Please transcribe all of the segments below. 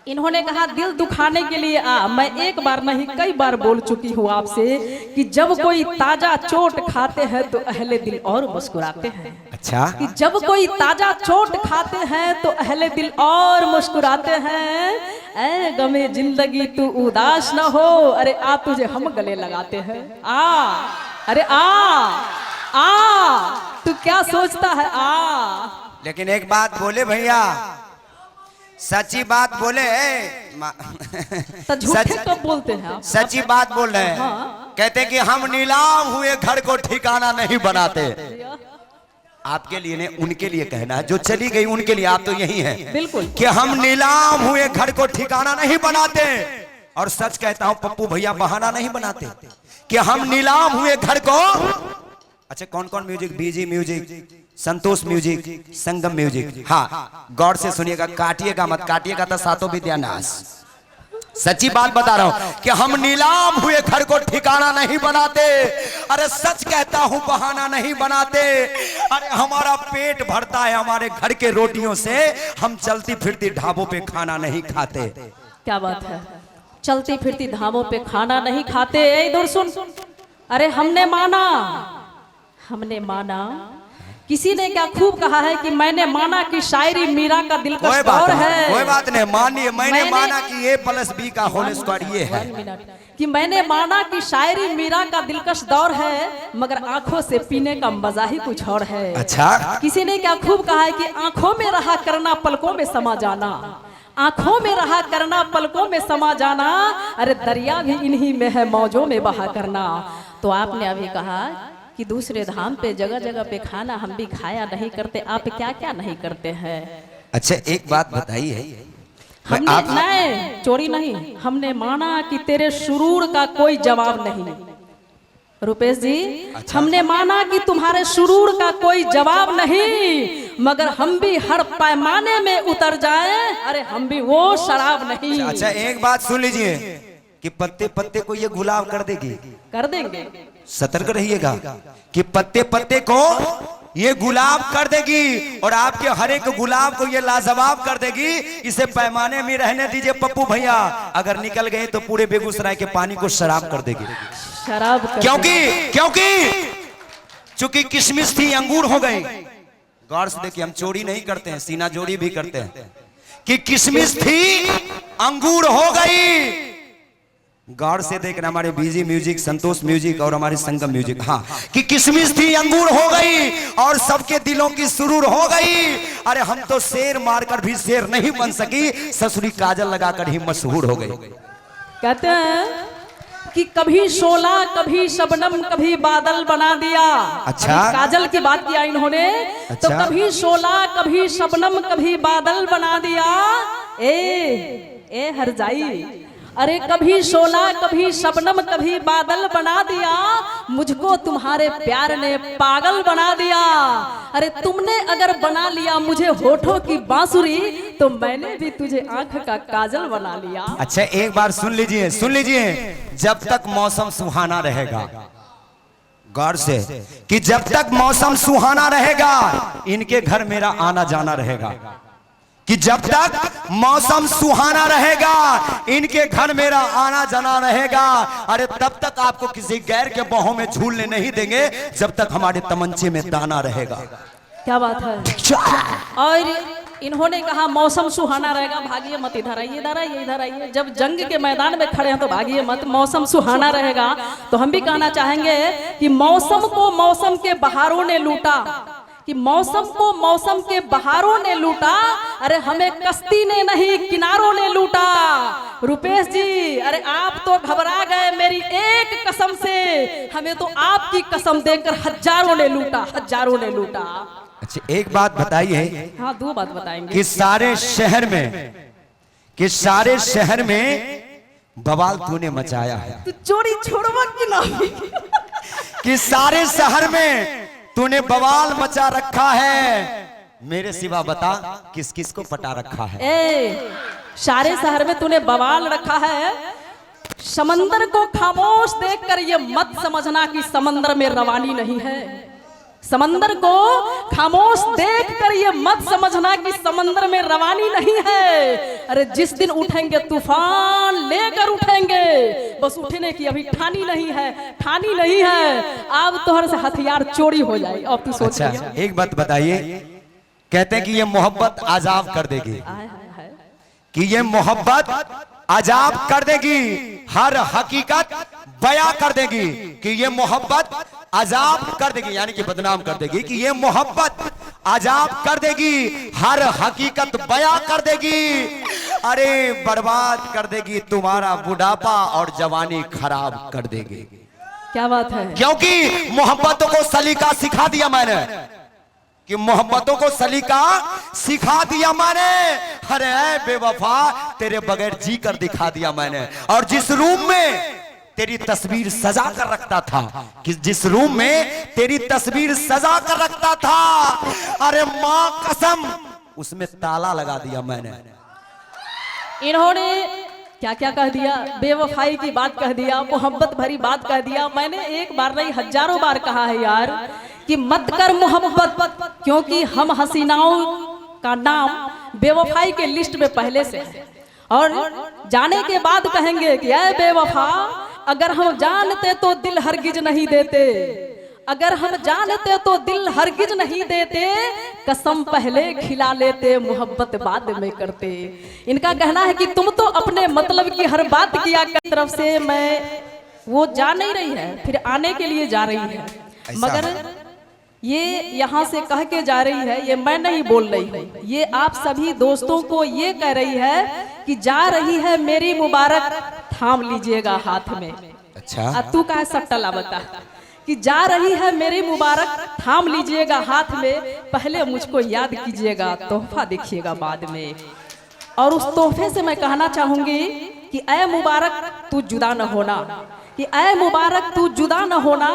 इन्होंने कहा दिल दुखाने के लिए आ। मैं एक बार नहीं कई बार बोल चुकी हूँ आपसे कि जब कोई ताजा चोट खाते हैं तो अहले दिल और मुस्कुराते हैं। अच्छा, कि जब कोई ताजा चोट खाते हैं तो अहले दिल और मुस्कुराते हैं। ऐ गमे जिंदगी तू उदास न हो, अरे आ तुझे हम गले लगाते हैं। आ, अरे आ तू क्या सोचता है आ। लेकिन एक बात बोले भैया, सच्ची बात बोले तो झूठे कब बोलते हैं आप? सच्ची बात बोल रहे हैं। हाँ। कहते कि हम नीलाम हुए घर को ठिकाना नहीं बनाते। आपके लिए नहीं, उनके लिए कहना है जो चली गई उनके लिए। आप तो यही हैं बिल्कुल कि हम नीलाम हुए घर को ठिकाना नहीं बनाते। और सच कहता हूं पप्पू भैया बहाना नहीं बनाते कि हम नीलाम हुए घर को। अच्छा, कौन कौन म्यूजिक? बीजी म्यूजिक, संतोष म्यूजिक, संगम म्यूजिक। हाँ, गौर से सुनिएगा, काटिएगा मत, काटिएगा तो सातों विद्यानाश। सच्ची बात बता रहा हूं कि हम नीलाम हुए घर को ठिकाना नहीं बनाते। अरे सच कहता हूं बहाना नहीं बनाते। अरे हमारा पेट भरता है हमारे घर के रोटियों से, हम चलती फिरती ढाबों पे खाना नहीं खाते। क्या बात है, चलती फिरती ढाबों पे खाना नहीं खाते। इधर सुन, अरे हमने माना किसी ने क्या खूब कहा है कि मैंने माना कि शायरी मीरा का दिलकश दौर है। कोई बात नहीं, मानिए। मैंने माना कि A + B का होल स्क्वायर ये है। कि मैंने माना कि शायरी मीरा का दिलकश दौर है, मगर आंखों से पीने का मजा ही कुछ और है। अच्छा, किसी ने क्या खूब कहा है कि आंखों में रहा करना पलकों में समा जाना, आंखों में रहा करना पलकों में समा जाना। अरे दरिया भी इन्हीं में है मौजों में बहा करना। तो आपने अभी कहा कि दूसरे धाम पे जगह जगह पे खाना हम भी खाया नहीं करते, आप क्या क्या नहीं करते हैं। अच्छा, एक बात बताइए, हमने नहीं चोरी नहीं, हमने माना कि तेरे सुरूर का कोई जवाब नहीं। रुपेश जी, अच्छा। हमने माना कि तुम्हारे सुरूर का कोई जवाब नहीं, मगर हम भी हर पैमाने में उतर जाएं, अरे हम भी वो शराब नहीं। अच्छा, एक बात सुन लीजिए कि पत्ते पत्ते को ये गुलाब कर देगी। कर देंगे, सतर्क रहिएगा कि पत्ते पत्ते को ये गुलाब कर देगी और आपके हर एक गुलाब को ये लाजवाब कर देगी। इसे पैमाने में रहने दीजिए पप्पू भैया, अगर निकल गए तो पूरे बेगूसराय के पानी को शराब कर देगी। शराब कर क्योंकि चूंकि किशमिश थी अंगूर हो गई। गौर से देखिए, हम चोरी नहीं करते हैं, सीना जोड़ी भी करते हैं। कि किशमिश थी अंगूर हो गई। गौर से देखना, हमारे बीजी म्यूजिक, संतोष म्यूजिक और हमारे संगम म्यूजिक। हाँ, कि किशमिश थी अंगूर हो गई और सबके दिलों की सुरूर हो गई। अरे हम तो शेर मारकर भी शेर नहीं बन सकी, ससुरी काजल लगाकर ही मशहूर हो गई। कहते हैं कि कभी शोला कभी शबनम कभी बादल बना दिया। अच्छा, काजल की बात किया इन्होंने। अच्छा? तो कभी शोला कभी शबनम कभी बादल बना दिया। ए हरजाई, अरे कभी शोला कभी शबनम कभी बादल बना दिया, मुझको तुम्हारे प्यार ने पागल बना दिया। अरे तुमने अगर बना लिया मुझे होठों की बांसुरी, तो मैंने भी तुझे आंख का काजल बना लिया। अच्छा, एक बार सुन लीजिए, जब तक मौसम सुहाना रहेगा, गौर से, कि जब तक मौसम सुहाना रहेगा इनके घर मेरा आना जाना रहेगा। कि जब तक मौसम सुहाना रहेगा इनके घर मेरा आना जाना रहेगा। अरे तब तक आपको किसी गैर के बाहों में झूलने नहीं देंगे जब तक हमारे तमंचे में दाना रहेगा। क्या बात है। और इन्होंने कहा मौसम सुहाना रहेगा, भागिए मत, इधर आइए, इधर आइए, इधर आइए। जब जंग के मैदान में खड़े हैं तो भागिए मत, मौसम सुहाना रहेगा। तो हम भी कहना चाहेंगे कि मौसम को मौसम के बहारों ने लूटा, कि मौसम को मौसम के बहारों ने लूटा। अरे हमें कश्ती ने नहीं किनारों ने लूटा। रुपेश जी, अरे आप तो घबरा गए मेरी एक कसम से, हमें तो आपकी कसम देकर हजारों ने लूटा, हजारों ने लूटा। अच्छा, एक बात बताइए। हाँ, दो बात बताएंगे। कि सारे शहर में बवाल तूने मचाया है। तू चोरी छोड़वा कि ना? कि सारे शहर में तूने बवाल मचा रखा है, मेरे सिवा बता किस किस को पटा रखा है। सारे शहर में तूने बवाल रखा है। समंदर को खामोश देखकर ये मत समझना कि समंदर में रवानी नहीं है। समंदर को खामोश देखकर ये मत समझना कि समंदर में रवानी नहीं है। अरे जिस दिन उठेंगे तूफान लेकर उठेंगे, बस उठने की अभी ठानी नहीं है, ठानी नहीं है। अब तोहर से हथियार चोरी हो जाए। अब तू सोच। अच्छा एक बात बताइए, कहते हैं कि ये मोहब्बत आजाब कर देगी, कि ये मोहब्बत आजाब कर देगी, हर हकीकत बयां कर देगी, कि ये मोहब्बत आजाब कर देगी, यानी कि बदनाम कर देगी, कि ये मोहब्बत आजाब कर देगी, हर हकीकत बयां कर देगी, अरे बर्बाद कर देगी तुम्हारा बुढ़ापा और जवानी खराब कर देगी। क्या बात है। क्योंकि मोहब्बतों को सलीका सिखा दिया मैंने, कि मोहब्बतों को सलीका सिखा दिया मैंने। अरे बेवफा तेरे बगैर जी कर दिखा दिया मैंने। और जिस रूम में तेरी तस्वीर सजा कर रखता था, कि जिस रूम में तेरी तस्वीर सजा कर रखता था, अरे मां कसम उसमें ताला लगा दिया मैंने। इन्होंने क्या क्या कह दिया, बेवफाई की बात कह दिया, मोहब्बत भरी बात कह दिया। मैंने एक बार नहीं हजारों बार कहा है यार कि मत कर मोहब्बत, क्योंकि हम हसीनाओं का नाम बेवफाई के लिस्ट में पहले से है। और जाने के बाद कहेंगे कि ऐ बेवफा, अगर हम जानते तो दिल हरगिज नहीं देते, अगर हम जानते तो दिल हरगिज नहीं देते, कसम पहले खिला लेते, मोहब्बत बाद में करते। इनका कहना है कि तुम तो अपने मतलब की हर बात किया की तरफ से, मैं वो जा नहीं रही है, फिर आने के लिए जा रही है, मगर ये यहाँ से कह के जा रही है, ये मैं नहीं बोल रही हूँ, ये आप सभी दोस्तों को ये कह रही है कि जा रही है मेरी मुबारक, थाम लीजिएगा हाथ में। अच्छा तू का सट्टा बता कि जा रही है मेरी मुबारक, थाम लीजिएगा हाथ में, पहले मुझको याद कीजिएगा, तोहफा देखिएगा बाद में। और उस तोहफे से मैं कहना चाहूंगी कि ऐ मुबारक तू जुदा न होना, कि ऐ मुबारक तू जुदा न होना,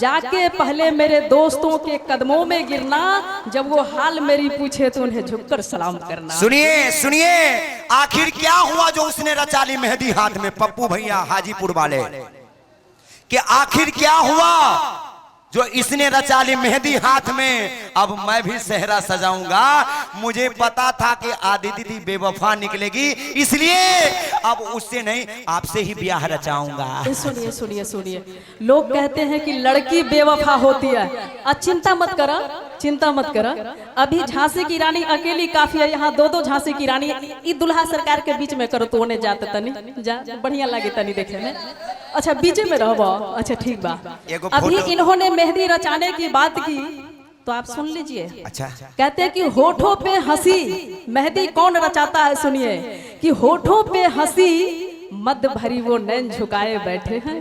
जाके पहले मेरे दोस्तों के कदमों में गिरना, जब वो हाल मेरी पूछे तो उन्हें झुककर सलाम करना। सुनिए सुनिए, आखिर क्या हुआ जो उसने रचा ली मेहंदी हाथ में, पप्पू भैया हाजीपुर वाले, कि आखिर क्या हुआ जो इसने रचा ली मेहंदी हाथ में। अब मैं भी सेहरा सजाऊंगा, मुझे पता था कि आदिति दी बेवफा निकलेगी, इसलिए अब उससे नहीं आपसे ही ब्याह रचाऊंगा। सुनिए सुनिए सुनिए, लोग कहते हैं कि लड़की बेवफा होती है। चिंता मत करो, चिंता मत करो, अभी झांसी की रानी अकेली काफी है, यहाँ दो दो झांसी की रानी, ई दुल्हा सरकार के बीच में करो तो उन्हें जाते तनी जा, बढ़िया लगे तनी देखे में। अच्छा बीच में रहो, अच्छा ठीक बा। अभी इन्होंने मेहंदी रचाने की बात की तो आप सुन लीजिए। अच्छा कहते हैं कि होठों पे हंसी, मेहंदी कौन रचाता है सुनिए, कि होठों पे हंसी मद भरी वो नैन झुकाए बैठे हैं,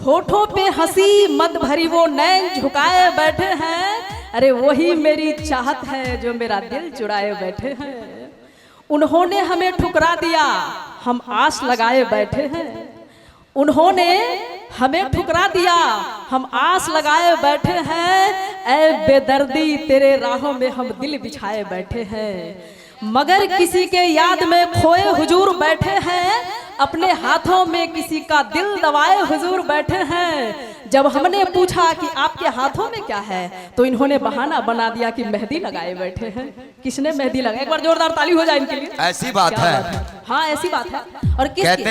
होठों पे हंसी मद भरी वो नैन झुकाए बैठे हैं, अरे वही मेरी चाहत है जो मेरा दिल चुराए बैठे हैं। उन्होंने हमें ठुकरा दिया, हम आस लगाए बैठे हैं, उन्होंने हमें ठुकरा दिया, हम आस लगाए बैठे हैं, ऐ बेदर्दी तेरे राहों में हम दिल बिछाए बैठे हैं, मगर किसी के याद में खोए हुजूर बैठे हैं, अपने हाथों में किसी का दिल दबाए हुजूर बैठे हैं। जब हमने पूछा कि आपके हाथों में क्या है, तो इन्होंने बहाना बना दिया कि मेहंदी लगाए बैठे हैं। किसने मेहंदी लगाई? एक बार जोरदार ताली हो जाए इनके लिए। ऐसी बात है, हाँ ऐसी बात है। और किसकी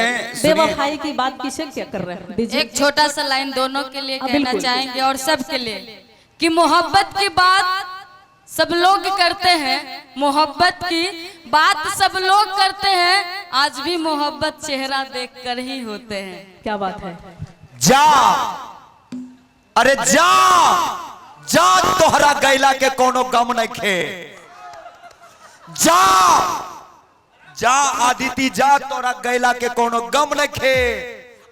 बेवफाई की बात किसे क्या कर रहे हैं? एक छोटा सा लाइन दोनों के लिए कहना चाहेंगे और सब के लिए, कि मोहब्बत की बात सब लोग करते हैं, मोहब्बत की बात सब लोग करते हैं, आज भी मोहब्बत चेहरा देखकर ही होते हैं। क्या बात है। जा अरे जा जा, तोहरा गैला के कोनो गम नहीं खे, जा जा आदिति जा, तोहरा गैला के कोनो गम नहीं खे।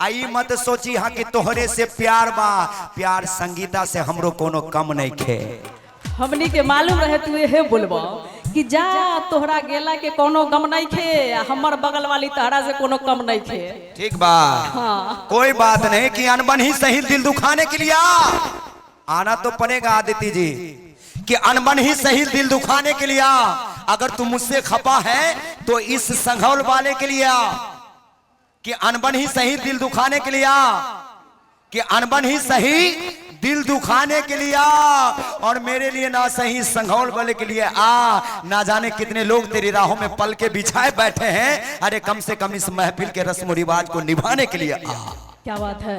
आई मत सोची हाँ कि तोहरे से प्यार बा, प्यार संगीता से हमरो कोनो कम नहीं खे। हमनी के मालूम रहे तू ये बोलबो कि जा तोहरा गेला के कोनो गम नहीं खे, हमर बगल वाली तहरा से कोनो कम नहीं खे। ठीक बा, हाँ। कोई बात नहीं कि अनबन ही सही दिल दुखाने के लिए आना तो पड़ेगा आदिति जी, कि अनबन ही सही दिल दुखाने के लिए। अगर तू मुझसे खपा है तो इस संघौल वाले के लिए, कि अनबन ही सही दिल दुखाने के लिए, कि अनबन ही सही दिल दुखाने के लिए आ, और मेरे लिए ना सही संघौल वाले के लिए आ। ना जाने कितने लोग तेरी राहों में पल के बिछाए बैठे हैं, अरे कम से कम इस महफिल के रस्म रिवाज को निभाने के लिए आ। क्या बात है।